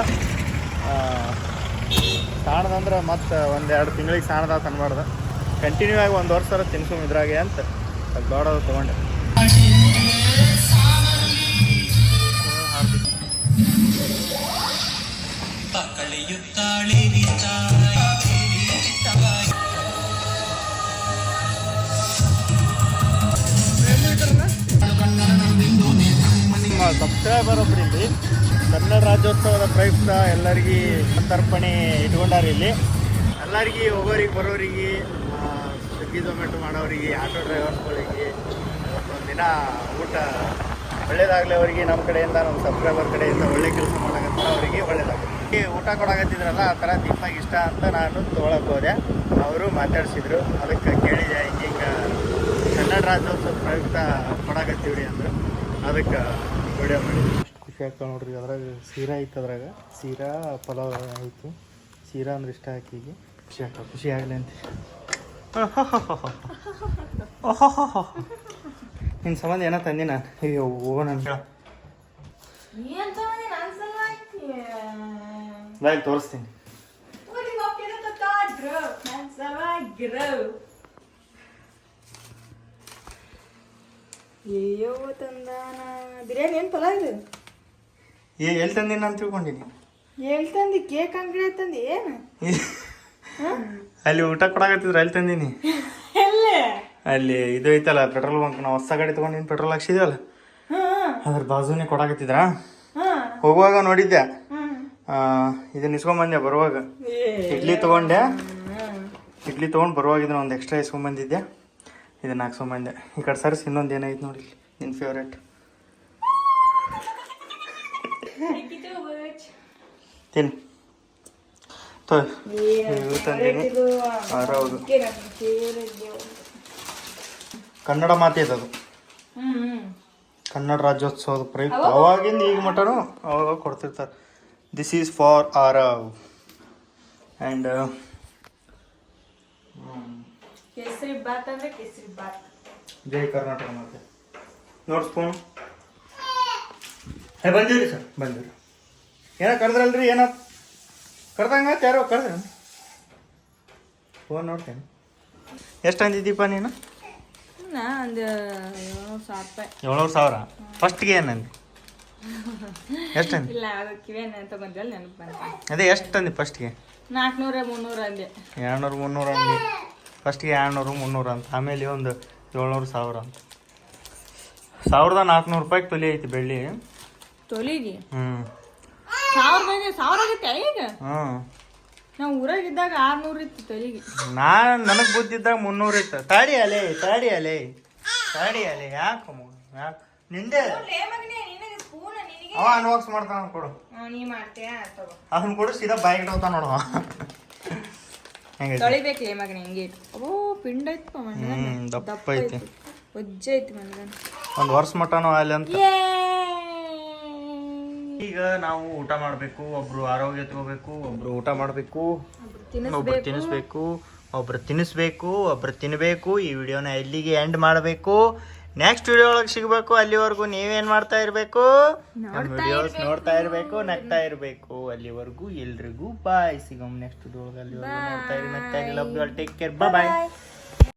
ಸಾಣದಂದ್ರೆ ಮತ್ತೆ ಒಂದೆರಡು ತಿಂಗಳಿಗೆ ಸಾಣದ ಅನ್ಬಾರ್ದು, ಕಂಟಿನ್ಯೂ ಆಗಿ 1 ವರ್ಷ ತಿನ್ಸು ಇದ್ರಾಗೆ ಅಂತ ಅದು ದೊಡ್ಡದು ತೊಗೊಂಡೆ. ಸಬ್ಸ್ಕ್ರೈಬರ್ ಒಬ್ರು ಇಲ್ಲಿ ಕನ್ನಡ ರಾಜ್ಯೋತ್ಸವದ ಪ್ರಯುಕ್ತ ಎಲ್ಲರಿಗೆ ಸಂತರ್ಪಣೆ ಇಟ್ಕೊಂಡಾರ ಇಲ್ಲಿ. ಎಲ್ಲರಿಗೆ ಹೋಗೋರಿಗೆ ಬರೋರಿಗೆ, ಸ್ವಿಗ್ಗಿ ಝೊಮ್ಯಾಟೊ ಮಾಡೋರಿಗೆ, ಆಟೋ ಡ್ರೈವರ್ಸ್ಗಳಿಗೆ ಒಂದಿನ ಊಟ ಒಳ್ಳೇದಾಗಲಿ ಅವರಿಗೆ. ನಮ್ಮ ಕಡೆಯಿಂದ, ನಮ್ಮ ಸಬ್ಸ್ಕ್ರೈಬರ್ ಕಡೆಯಿಂದ ಒಳ್ಳೆ ಕೆಲಸ ಮಾಡಕಂತ ಅವರಿಗೆ ಒಳ್ಳೇದಾಗುತ್ತೆ. ಊಟ ಕೊಡಕತ್ತಿದ್ರಲ್ಲ ಆ ಥರ ದೀಪಾಗಿ ಇಷ್ಟ ಅಂತ ನಾನು ತೊಗೊಳಕ್ಕೆ ಹೋದೆ. ಅವರು ಮಾತಾಡ್ಸಿದ್ರು, ಅದಕ್ಕೆ ಕೇಳಿದೆ ಹಿಂಗೆ ಕನ್ನಡ ರಾಜ್ಯೋತ್ಸವ ಪ್ರಯುಕ್ತ ಕೊಡಕತ್ತೀವ್ರಿ ಅಂದರು. ಅದಕ್ಕೆ ವಿಡಿಯೋ ಮಾಡಿ ಖುಷಿ ಆಗ್ತಾವೆ ನೋಡ್ರಿ. ಅದ್ರಾಗ ಸೀರಾ ಇತ್ತು, ಅದ್ರಾಗ ಸೀರಾ ಪಲಾವ್ ಆಯಿತು. ಸೀರಾ ಅಂದ್ರೆ ಇಷ್ಟ ಹಾಕಿಗೆ ಖುಷಿ ಆಗ್ತಾವೆ. ಖುಷಿ ಆಗಲಿ ಅಂತ ನಿನ್ನ ಸಂಬಂಧ ಏನೋ ತಂದಿ ನಾನು. ಅಯ್ಯೋ ನಾನು ಹೇಳ ಬಾಯ್ ತೋರಿಸ್ತೀನಿ. ಅಯ್ಯೋ ತಂದಾನ ಬಿರಿಯಾನಿ ಏನು ಪಲಾವ್ ಇದು? ಎಲ್ಲಿ ತಂದಿನ ಅಂತ ತಿಳ್ಕೊಂಡಿನಿ. ಎಲ್ಲಿ ತಂದಿ? ಕೇಕ್ ಅಂಗಡಿ ತಂದಿ ಏನು? ಅಲ್ಲಿ ಊಟ ಕೊಡಕತ್ತಿದ್ರು, ಅಲ್ಲಿ ತಂದೀನಿ. ಅಲ್ಲಿ ಇದು ಐತಲ್ಲ ಪೆಟ್ರೋಲ್ ಬಂಕ್, ನಾವು ಹೊಸ ಗಾಡಿ ತೊಗೊಂಡಿನಿ, ಪೆಟ್ರೋಲ್ ಹಾಕ್ಸಿದ್ವಲ್ಲ ಅದ್ರ ಬಾಜುನೇ ಕೊಡಕತ್ತಿದ್ರ. ಹೋಗುವಾಗ ನೋಡಿದ್ದೆ, ಇದನ್ನ ಇಸ್ಕೊಂಬಂದೆ. ಬರುವಾಗ ಇಡ್ಲಿ ತೊಗೊಂಡೆ, ಇಡ್ಲಿ ತೊಗೊಂಡು ಬರುವಾಗ ಇದನ್ನ ಒಂದು ಎಕ್ಸ್ಟ್ರಾ ಇಸ್ಕೊಂಬಂದಿದ್ದೆ. ಇದನ್ನ ಹಾಕ್ಸ್ಕೊಂಬಂದೆ. ಈ ಕಡೆ ಸರ್ಸ್ ಇನ್ನೊಂದು ಏನೈತೆ ನೋಡಿ, ನಿನ್ನ ಫೇವ್ರೇಟ್ ತಿನ್ ತಂದೀನಿ. ಹೌದು, ಕನ್ನಡ ಮಾತೇ ಅದು. ಕನ್ನಡ ರಾಜ್ಯೋತ್ಸವದ ಪ್ರಯುಕ್ತ ಅವಾಗಿಂದ ಈಗ ಮಟನು ಅವಾಗ ಕೊಡ್ತಿರ್ತಾರೆ. This is for Aarav and kesari bath ಅಂದ್ರೆ ಕೇಸರಿ ಬಾತ್. ಜೈ ಕರ್ನಾಟಕ ಮಾತೆ. ನೋಡಿ ಸ್ಪೂನು. ಬಂದಿರಿ ಸರ್, ಬಂದಿರಿ. ಏನೋ ಕರೆದ್ರಲ್ರಿ, ಏನೋ ಕರ್ದಂಗ ಯಾರೋ ಕರೆದ್ರಿ. ಫೋನ್ ನೋಡ್ತೇನೆ. ಎಷ್ಟು ಅಂದಿದ್ದೀಪ ನೀನು? ಒಂದು 700,000 ರೂಪಾಯಿ. 700,000 ಫಸ್ಟ್ಗೆ ಏನಂದಿ? ಎಷ್ಟು ಅಂದಿ? ಇಲ್ಲ, ಅದಕ್ಕೆ ಇವೇನು ತಗೊಂಡ್ವಲ್ಲ ನೆನಪು ಬಂತ. ಅದೇ ಎಷ್ಟು ಅಂದಿ ಫಸ್ಟ್ಗೆ? 400-300 ಅಂದೆ. 200-300 ಅಂದಿ. ಫಸ್ಟ್ಗೆ 200-300 ಅಂತ, ಆಮೇಲೆ ಒಂದು 700-1000 ಅಂತ. 1400 ರೂಪಾಯಿಗೆ ತೊಲಿ ಐತಿ ಬೆಳ್ಳಿ. ತೊಲಿಗೆ 1000 ಆಗತ್ತೆ ಈಗ. ನಾವು ಊರಾಗಿದ್ದಾಗ 600 ಇತ್ತು ತೊಲಿಗೆ. ನನಗೆ ಬುದ್ಧಿದ್ದಾಗ 300 ಇತ್ತು. ತಾಡಿ ಅಲೆ ಯಾಕೆ ನಿಂದೆ ಅವ ಅನ್ವಾಕ್ಸ್ ಮಾಡ್ತಾನ ಕೊಡು. ಅದನ್ನ ಕೊಡು, ಸೀದಾ ಬಾಯಿಗೆ ಇಡ್ತಾನ ನೋಡು. ತೊಳಿಬೇಕ್ಲೇ ಮಗನ ಹಿಂಗೆ. ಓ ಪಿಂಡ ಐತಪ್ಪ ಮಣ್ಣ, ದಪ್ಪ ಐತಿ, ಒಜ್ಜೆ ಐತಿ ಮಣ್ಣ. ಒಂದು ವರ್ಷ ಮಟನೂ ಅಲ್ಲಿ ಅಂತ. ಈಗ ನಾವು ಊಟ ಮಾಡಬೇಕು. ಒಬ್ರು ಆರೋಗ್ಯ ತಗೋಬೇಕು, ಒಬ್ರು ಊಟ ಮಾಡಬೇಕು, ಒಬ್ರು ತಿನ್ನಿಸ್ಬೇಕು, ಒಬ್ರು ತಿನ್ನಬೇಕು. ಈ ವಿಡಿಯೋನ ಎಲ್ಲಿಗೆ ಎಂಡ್ ಮಾಡಬೇಕು. ನೆಕ್ಸ್ಟ್ ವಿಡಿಯೋ ಒಳಗೆ ಸಿಗಬೇಕು. ಅಲ್ಲಿವರೆಗೂ ನೀವೇನು ಮಾಡ್ತಾ ಇರಬೇಕು? ನಮ್ಮ ವಿಡಿಯೋಸ್ ನೋಡ್ತಾ ಇರಬೇಕು, ನಗ್ತಾ ಇರಬೇಕು. ಅಲ್ಲಿವರೆಗೂ ಎಲ್ರಿಗೂ ಬಾಯ್. ಸಿಗಮ್ ನೆಕ್ಸ್ಟ್ ವಿಡಿಯೋ ಒಳಗೆ. ಅಲ್ಲಿವರೆಗೂ ನೋಡ್ತಾ ಇರಿ, ನಗ್ತಾ ಇರಿ. Love you all, take care, bye.